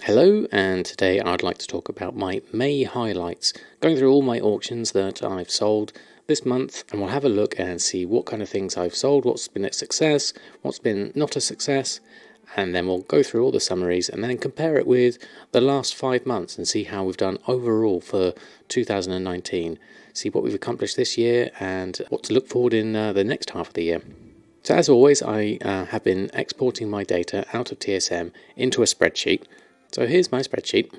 Hello, and today I'd like to talk about my May highlights, going through all my auctions that I've sold this month, and we'll have a look and see what kind of things I've sold, what's been a success, what's been not a success, and then we'll go through all the summaries and then compare it with the last 5 months and see how we've done overall for 2019, see what we've accomplished this year and what to look forward in the next half of the year. So as always, I have been exporting my data out of TSM into a spreadsheet. So here's my spreadsheet.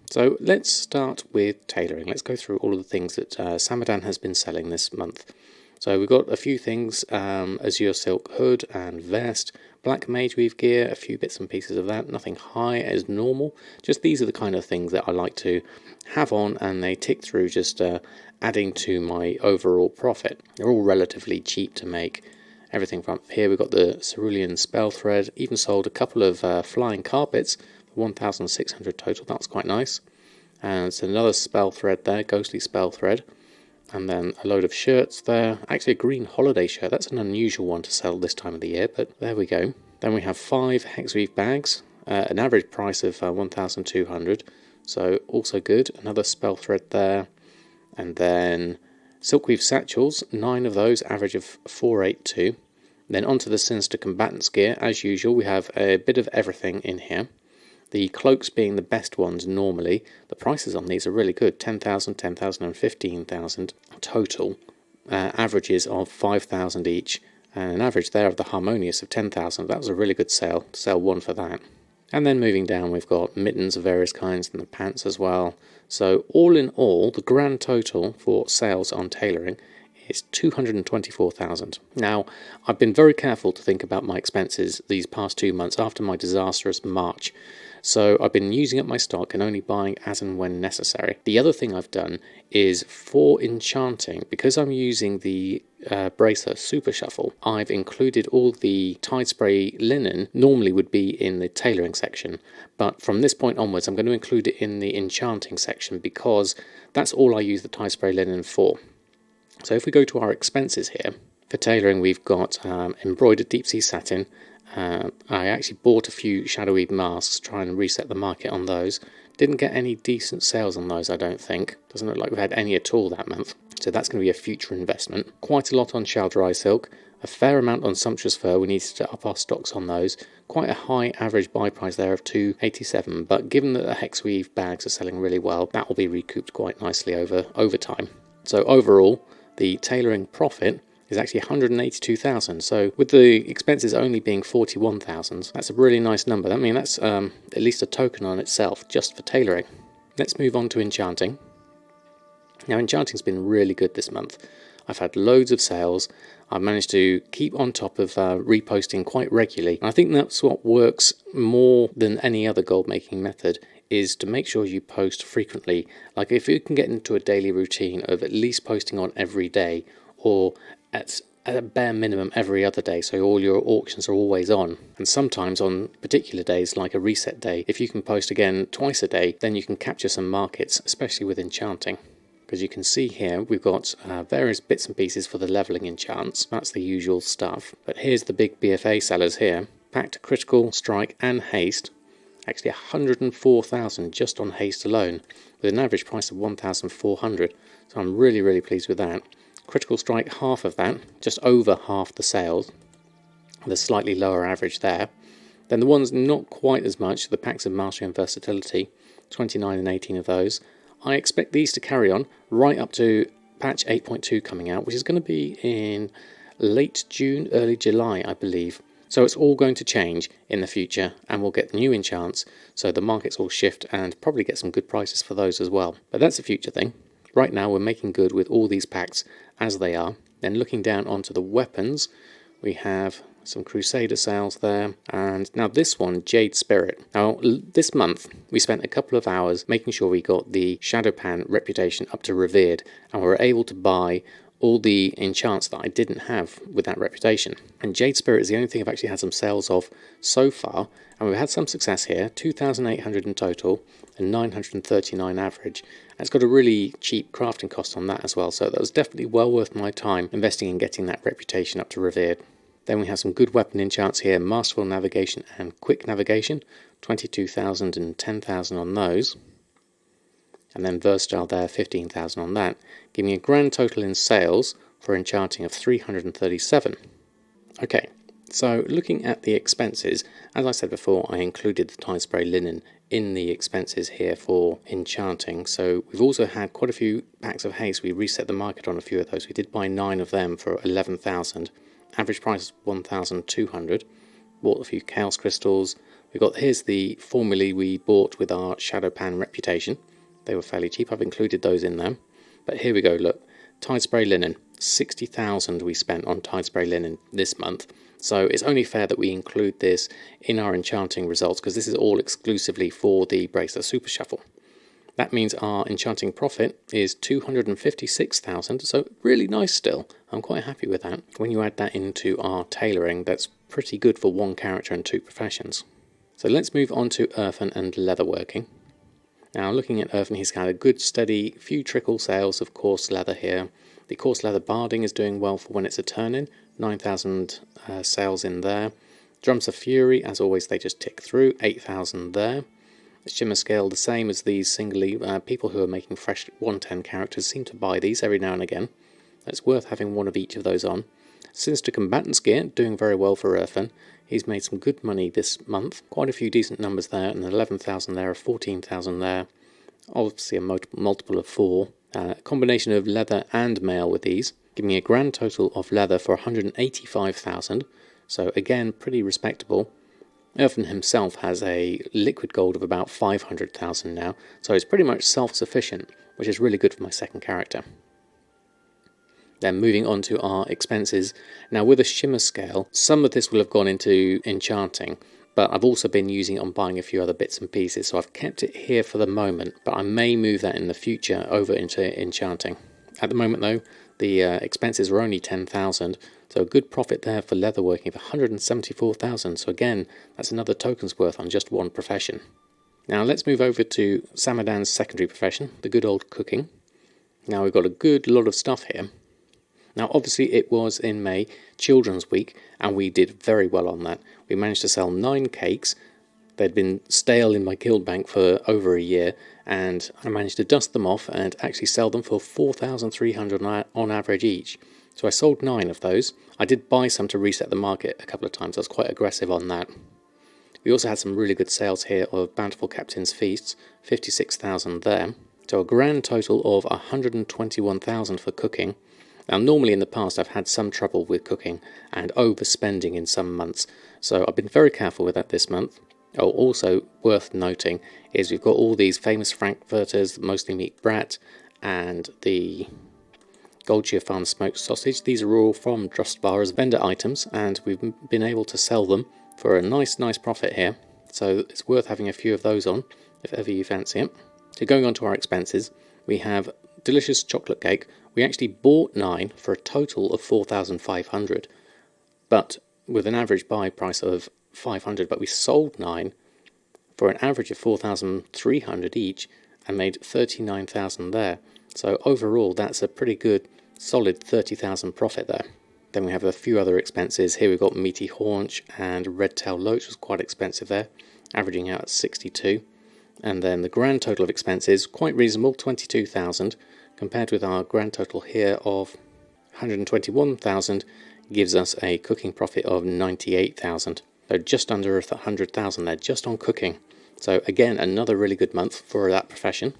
So let's start with tailoring. Let's go through all of the things that Samadan has been selling this month. So we've got a few things, Azure Silk Hood and Vest, Black Mage Weave Gear, a few bits and pieces of that, nothing high as normal. Just these are the kind of things that I like to have on, and they tick through, just adding to my overall profit. They're all relatively cheap to make. Everything from here, we've got the Cerulean Spell Thread, even sold a couple of flying carpets, 1,600 total, that's quite nice. And it's another spell thread there, ghostly spell thread. And then a load of shirts there, actually a green holiday shirt, that's an unusual one to sell this time of the year, but there we go. Then we have 5 hexweave bags, an average price of 1,200, so also good. Another spell thread there. And then silkweave satchels, 9 of those, average of 482. Then onto the Sinister Combatants Gear, as usual, we have a bit of everything in here. The cloaks being the best ones normally. The prices on these are really good, 10,000, 10,000 and 15,000 total. Averages of 5,000 each, and an average there of the Harmonious of 10,000. That was a really good sale, to sell one for that. And then moving down, we've got mittens of various kinds and the pants as well. So all in all, the grand total for sales on tailoring is 224,000. Now, I've been very careful to think about my expenses these past 2 months after my disastrous March. So I've been using up my stock and only buying as and when necessary. The other thing I've done is for Enchanting, because I'm using the Bracer Super Shuffle, I've included all the Tide Spray linen normally would be in the tailoring section, but from this point onwards I'm going to include it in the Enchanting section because that's all I use the Tide Spray linen for. So if we go to our expenses here, for tailoring we've got embroidered deep sea satin. I actually bought a few shadow weave masks, trying to reset the market on those. Didn't get any decent sales on those, I don't think. Doesn't look like we've had any at all that month. So that's going to be a future investment. Quite a lot on shell dry silk. A fair amount on sumptuous fur. We needed to up our stocks on those. Quite a high average buy price there of 287. But given that the hex weave bags are selling really well, that will be recouped quite nicely over time. So overall, the tailoring profit is actually 182,000. So with the expenses only being 41,000, that's a really nice number. I mean, that's at least a token on itself just for tailoring. Let's move on to Enchanting. Now, Enchanting's been really good this month. I've had loads of sales. I've managed to keep on top of reposting quite regularly. And I think that's what works more than any other gold making method, is to make sure you post frequently. Like if you can get into a daily routine of at least posting on every day, or at a bare minimum every other day, so all your auctions are always on. And sometimes on particular days like a reset day, if you can post again twice a day, then you can capture some markets, especially with Enchanting. Because you can see here we've got various bits and pieces for the levelling enchants. That's the usual stuff. But here's the big BFA sellers here. Packed critical, strike and haste. Actually 104,000 just on haste alone, with an average price of 1,400. So I'm really pleased with that. Critical strike, half of that, just over half the sales, the slightly lower average there. Then the ones not quite as much, the packs of mastery and versatility, 29 and 18 of those. I expect these to carry on right up to patch 8.2 coming out, which is going to be in late June, early July, I believe. So it's all going to change in the future, and we'll get new enchants, so the markets will shift and probably get some good prices for those as well. But that's a future thing. Right now we're making good with all these packs as they are. Then looking down onto the weapons, we have some Crusader sales there, and now this one, Jade Spirit. Now this month we spent a couple of hours making sure we got the Shadowpan reputation up to Revered, and we were able to buy all the enchants that I didn't have with that reputation. And Jade Spirit is the only thing I've actually had some sales of so far, and we've had some success here, 2,800 in total and 939 average. And it's got a really cheap crafting cost on that as well, so that was definitely well worth my time investing in getting that reputation up to Revered. Then we have some good weapon enchants here, Masterful Navigation and Quick Navigation, 22,000 and 10,000 on those. And then Versatile there, 15,000 on that, giving me a grand total in sales for enchanting of 337. Okay, so looking at the expenses, as I said before, I included the Tide Spray Linen in the expenses here for enchanting. So we've also had quite a few packs of haste. We reset the market on a few of those. We did buy 9 of them for 11,000. Average price is 1,200. Bought a few Chaos Crystals. Here's the formulae we bought with our Shadow Pan reputation. They were fairly cheap. I've included those in there. But here we go, look. Tide Spray Linen. 60,000 we spent on Tide Spray Linen this month. So it's only fair that we include this in our enchanting results, because this is all exclusively for the Bracelet Super Shuffle. That means our enchanting profit is 256,000, so really nice still. I'm quite happy with that. When you add that into our tailoring, that's pretty good for one character and 2 professions. So let's move on to Earthen and Leatherworking. Now looking at Earthen, he's had a good steady few trickle sales of coarse leather here. The coarse leather barding is doing well for when it's a turn-in, 9,000 sales in there. Drums of Fury, as always, they just tick through, 8,000 there. Shimmer Scale, the same as these singly. People who are making fresh 110 characters seem to buy these every now and again. It's worth having one of each of those on. Sinister Combatants Gear, doing very well for Earthen. He's made some good money this month. Quite a few decent numbers there, and 11,000 there, 14,000 there. Obviously a multiple of 4. Combination of leather and mail with these, giving me a grand total of leather for 185,000. So again, pretty respectable. Earthen himself has a liquid gold of about 500,000 now, so he's pretty much self-sufficient, which is really good for my second character. Then moving on to our expenses. Now with a shimmer scale, some of this will have gone into enchanting, but I've also been using it on buying a few other bits and pieces, so I've kept it here for the moment, but I may move that in the future over into enchanting. At the moment though, the expenses are only 10,000, so a good profit there for leatherworking of 174,000, so again, that's another token's worth on just one profession. Now let's move over to Samadan's secondary profession, the good old cooking. Now we've got a good lot of stuff here. Now obviously it was in May, Children's Week, and we did very well on that. We managed to sell 9 cakes. They'd been stale in my guild bank for over a year, and I managed to dust them off and actually sell them for 4,300 on average each. So I sold 9 of those. I did buy some to reset the market a couple of times. I was quite aggressive on that. We also had some really good sales here of Bountiful Captain's Feasts, 56,000 there. So a grand total of 121,000 for cooking. Now normally in the past I've had some trouble with cooking and overspending in some months, so I've been very careful with that this month. Oh, also worth noting is we've got all these famous frankfurters, mostly meat brat, and the Goldshire Farm smoked sausage. These are all from Drustvar as vendor items, and we've been able to sell them for a nice profit here, so it's worth having a few of those on if ever you fancy it. So going on to our expenses, we have delicious chocolate cake. We actually bought 9 for a total of 4,500, but with an average buy price of 500, but we sold 9 for an average of 4,300 each and made 39,000 there. So overall that's a pretty good solid 30,000 profit there. Then we have a few other expenses. Here we've got meaty haunch and red tail loach was quite expensive there, averaging out at 62. And then the grand total of expenses, quite reasonable, 22,000, compared with our grand total here of 121,000, gives us a cooking profit of 98,000. So just under 100,000 there, just on cooking. So again, another really good month for that profession.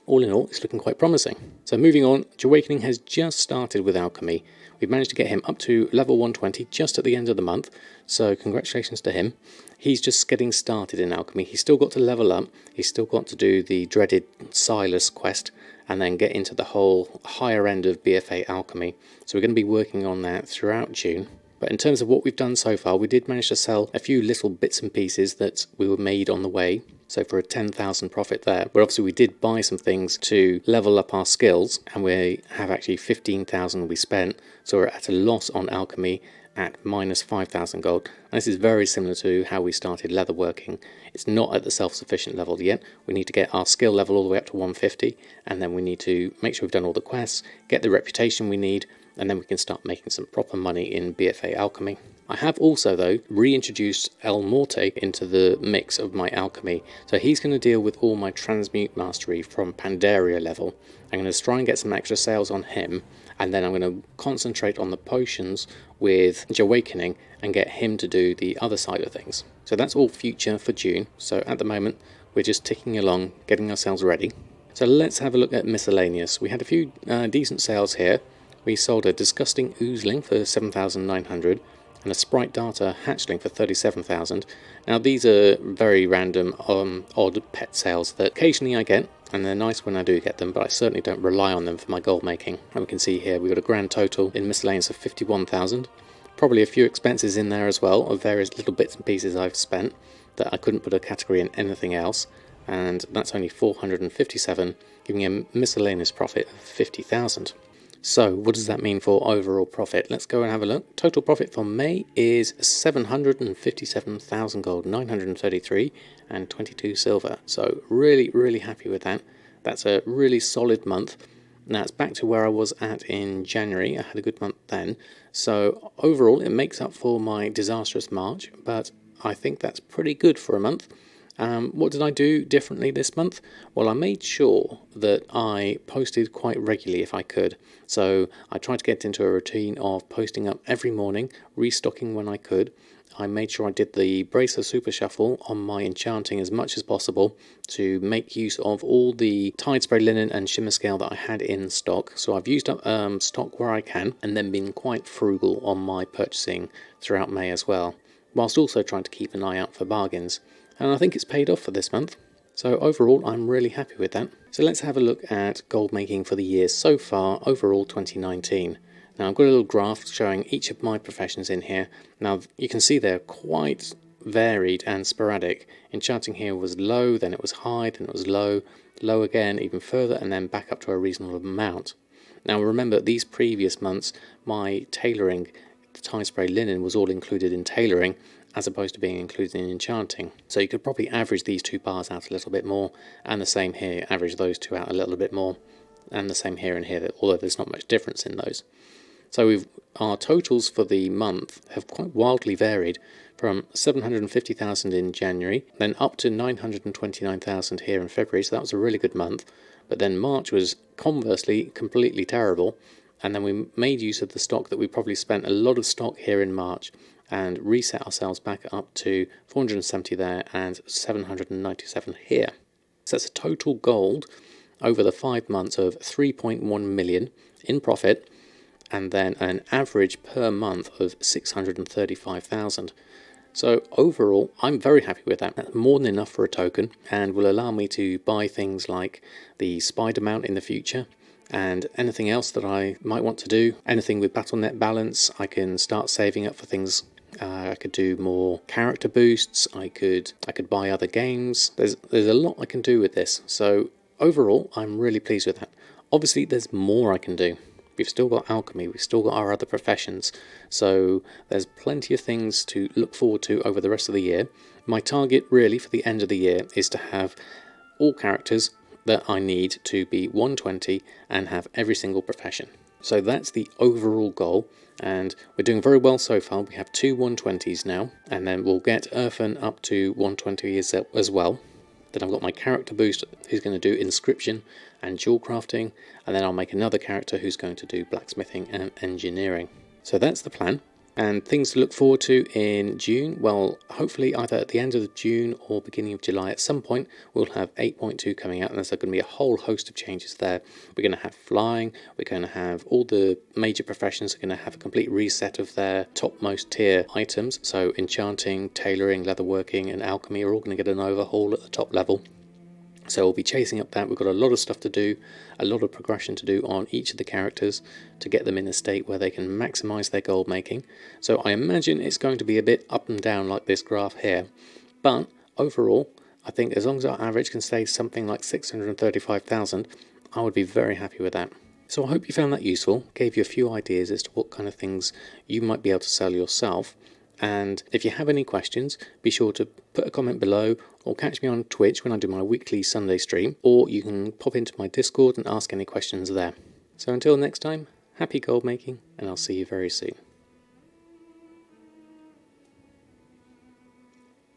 All in all, it's looking quite promising. So moving on, Awakening has just started with Alchemy. We've managed to get him up to level 120 just at the end of the month, so congratulations to him. He's just getting started in Alchemy. He's still got to level up, he's still got to do the dreaded Silas quest, and then get into the whole higher end of BFA Alchemy. So we're going to be working on that throughout June. But in terms of what we've done so far, we did manage to sell a few little bits and pieces that we were made on the way. So for a 10,000 profit there. But obviously we did buy some things to level up our skills, and we have actually 15,000 we spent. So we're at a loss on Alchemy at minus 5,000 gold. And this is very similar to how we started leatherworking. It's not at the self-sufficient level yet. We need to get our skill level all the way up to 150, and then we need to make sure we've done all the quests, get the reputation we need, and then we can start making some proper money in BFA Alchemy. I have also, though, reintroduced El Morte into the mix of my alchemy, so he's going to deal with all my transmute mastery from Pandaria level. I'm going to try and get some extra sales on him, and then I'm going to concentrate on the potions with Awakening and get him to do the other side of things. So that's all future for June, so at the moment we're just ticking along, getting ourselves ready. So let's have a look at Miscellaneous. We had a few decent sales here. We sold a Disgusting Oozling for 7,900 and a Sprite Data Hatchling for 37,000. Now these are very random, odd pet sales that occasionally I get, and they're nice when I do get them, but I certainly don't rely on them for my gold making. And we can see here we've got a grand total in Miscellaneous of 51,000. Probably a few expenses in there as well, of various little bits and pieces I've spent that I couldn't put a category in anything else, and that's only 457, giving a Miscellaneous profit of 50,000. So what does that mean for overall profit? Let's go and have a look. Total profit for May is 757,000 gold, 933 and 22 silver. So really happy with that. That's a really solid month. Now it's back to where I was at in January. I had a good month then. So overall it makes up for my disastrous March, but I think that's pretty good for a month. What did I do differently this month? Well, I made sure that I posted quite regularly if I could. So I tried to get into a routine of posting up every morning, restocking when I could. I made sure I did the Bracer Super Shuffle on my Enchanting as much as possible to make use of all the Tide Spray Linen and Shimmer Scale that I had in stock. So I've used up stock where I can, and then been quite frugal on my purchasing throughout May as well, whilst also trying to keep an eye out for bargains. And I think it's paid off for this month. So overall, I'm really happy with that. So let's have a look at gold making for the year so far, overall 2019. Now I've got a little graph showing each of my professions in here. Now you can see they're quite varied and sporadic. Enchanting here was low, then it was high, then it was low, low again, even further, and then back up to a reasonable amount. Now remember, these previous months, my tailoring, the Tide Spray Linen, was all included in tailoring, as opposed to being included in Enchanting. So you could probably average these two bars out a little bit more, and the same here, average those two out a little bit more, and the same here and here, although there's not much difference in those. So our totals for the month have quite wildly varied, from 750,000 in January, then up to 929,000 here in February, so that was a really good month. But then March was conversely completely terrible, and then we made use of the stock that we probably spent a lot of stock here in March, and reset ourselves back up to 470 there and 797 here. So that's a total gold over the 5 months of 3.1 million in profit, and then an average per month of 635,000. So overall, I'm very happy with that. That's more than enough for a token, and will allow me to buy things like the Spider Mount in the future, and anything else that I might want to do. Anything with BattleNet balance, I can start saving up for things. I could do more character boosts. I could buy other games. There's a lot I can do with this. So overall, I'm really pleased with that. Obviously, there's more I can do. We've still got Alchemy. We've still got our other professions. So there's plenty of things to look forward to over the rest of the year. My target really for the end of the year is to have all characters that I need to be 120 and have every single profession. So that's the overall goal, and we're doing very well so far. We have 2 120s now, and then we'll get Earthen up to 120 as well. Then I've got my character boost who's going to do inscription and jewel crafting, and then I'll make another character who's going to do blacksmithing and engineering. So that's the plan. And things to look forward to in June, well, hopefully either at the end of June or beginning of July at some point, we'll have 8.2 coming out, and there's going to be a whole host of changes there. We're going to have flying, we're going to have all the major professions are going to have a complete reset of their topmost tier items. So Enchanting, Tailoring, Leatherworking and Alchemy are all going to get an overhaul at the top level. So we'll be chasing up that. We've got a lot of stuff to do, a lot of progression to do on each of the characters to get them in a state where they can maximise their gold making. So I imagine it's going to be a bit up and down like this graph here. But overall, I think as long as our average can stay something like 635,000, I would be very happy with that. So I hope you found that useful, gave you a few ideas as to what kind of things you might be able to sell yourself. And if you have any questions, be sure to put a comment below, or catch me on Twitch when I do my weekly Sunday stream, or you can pop into my Discord and ask any questions there. So until next time, happy gold making, and I'll see you very soon.